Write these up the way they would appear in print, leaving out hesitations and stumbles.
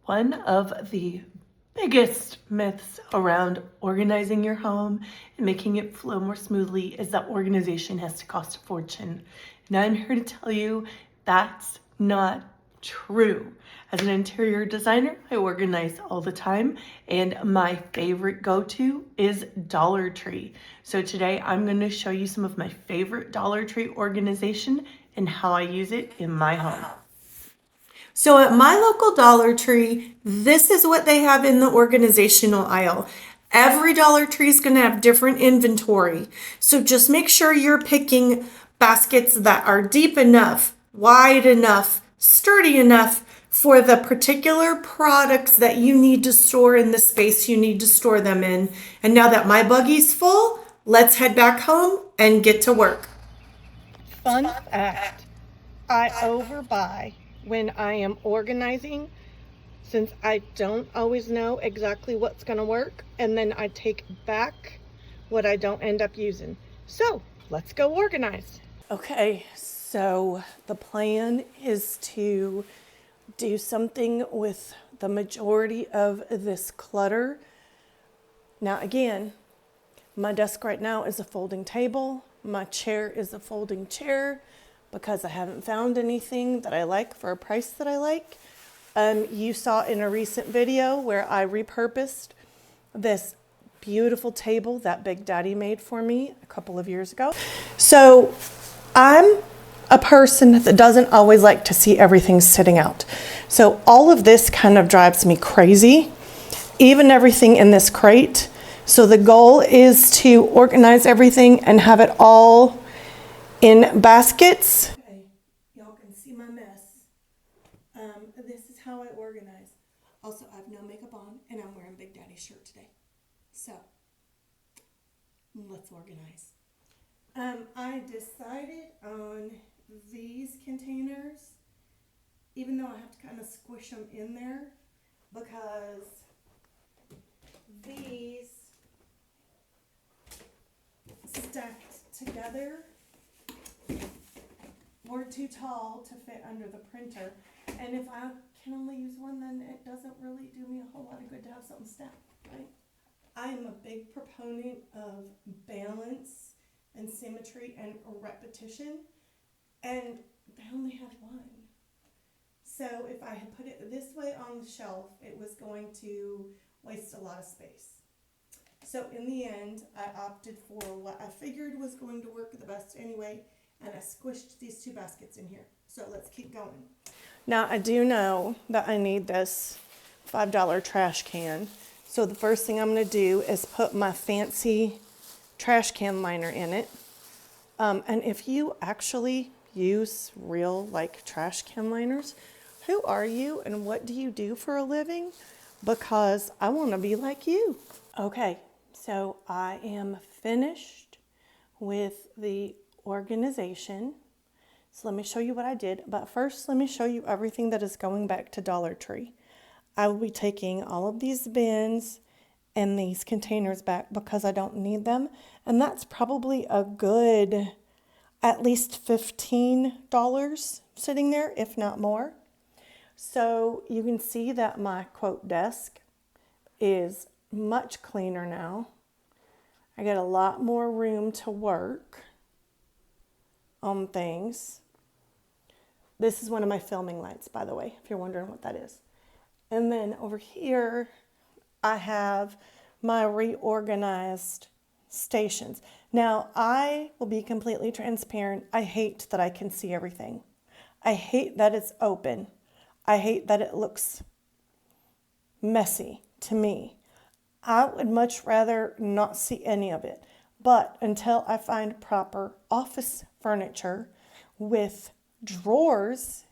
One of the biggest myths around organizing your home and making it flow more smoothly is that organization has to cost a fortune. And I'm here to tell you that's not true. As an interior designer, I organize all the time, and my favorite go-to is Dollar Tree. So today I'm going to show you some of my favorite Dollar Tree organization and how I use it in my home. So at my local Dollar Tree, this is what they have in the organizational aisle. Every Dollar Tree is going to have different inventory. So just make sure you're picking baskets that are deep enough, wide enough, sturdy enough for the particular products that you need to store in the space you need to store them in. And now that my buggy's full, let's head back home and get to work. Fun fact, I overbuy when I am organizing since I don't always know exactly what's going to work, and then I take back what I don't end up using. So let's go organize. Okay, so the plan is to do something with the majority of this clutter. Now again, my desk right now is a folding table. My chair is a folding chair because I haven't found anything that I like for a price that I like. You saw in a recent video where I repurposed this beautiful table that Big Daddy made for me a couple of years ago. So I'm a person that doesn't always like to see everything sitting out. So all of this kind of drives me crazy, even everything in this crate. So the goal is to organize everything and have it all in baskets. Okay, y'all can see my mess. This is how I organize. Also, I have no makeup on and I'm wearing Big Daddy's shirt today. So, let's organize. I decided on these containers, even though I have to kind of squish them in there, because these stacked together were too tall to fit under the printer. And if I can only use one, then it doesn't really do me a whole lot of good to have something stacked, right? I am a big proponent of balance and symmetry and repetition, and they only had one. So if I had put it this way on the shelf, it was going to waste a lot of space. So in the end, I opted for what I figured was going to work the best anyway, and I squished these two baskets in here. So let's keep going. Now I do know that I need this $5 trash can. So the first thing I'm going to do is put my fancy trash can liner in it. And if you actually use real trash can liners, who are you and what do you do for a living? Because I want to be like you. Okay, so I am finished with the organization. So let me show you what I did. But first, let me show you everything that is going back to Dollar Tree. I will be taking all of these bins and these containers back because I don't need them. And that's probably a good at least $15 sitting there, if not more. So you can see that my quote desk is much cleaner now. I get a lot more room to work on things. This is one of my filming lights, by the way, if you're wondering what that is. And then over here, I have my reorganized stations. Now, I will be completely transparent. I hate that I can see everything. I hate that it's open. I hate that it looks messy to me. I would much rather not see any of it. But until I find proper office furniture with drawers,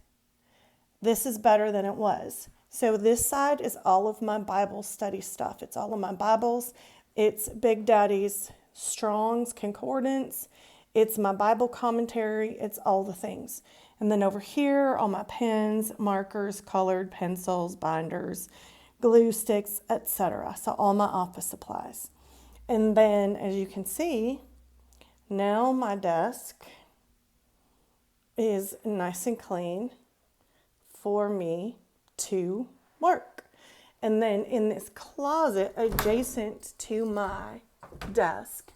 this is better than it was. So this side is all of my Bible study stuff. It's all of my Bibles. It's Big Daddy's Strong's Concordance. It's my Bible commentary. It's all the things. And then over here, all my pens, markers, colored pencils, binders, glue sticks, etc. So all my office supplies. And then, as you can see, now my desk is nice and clean for me to work. And then in this closet adjacent to my desk,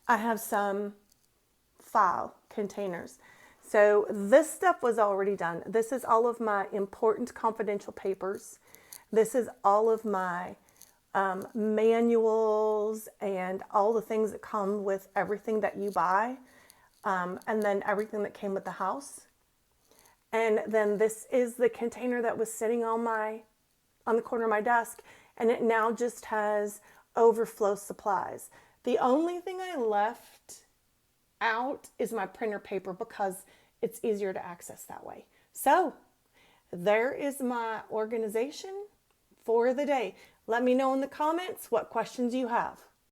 I have some file containers. So this stuff was already done. This is all of my important confidential papers. This is all of my manuals and all the things that come with everything that you buy, and then everything that came with the house. And then this is the container that was sitting on the corner of my desk, and it now just has overflow supplies. The only thing I left out is my printer paper because it's easier to access that way. So there is my organization for the day. Let me know in the comments what questions you have.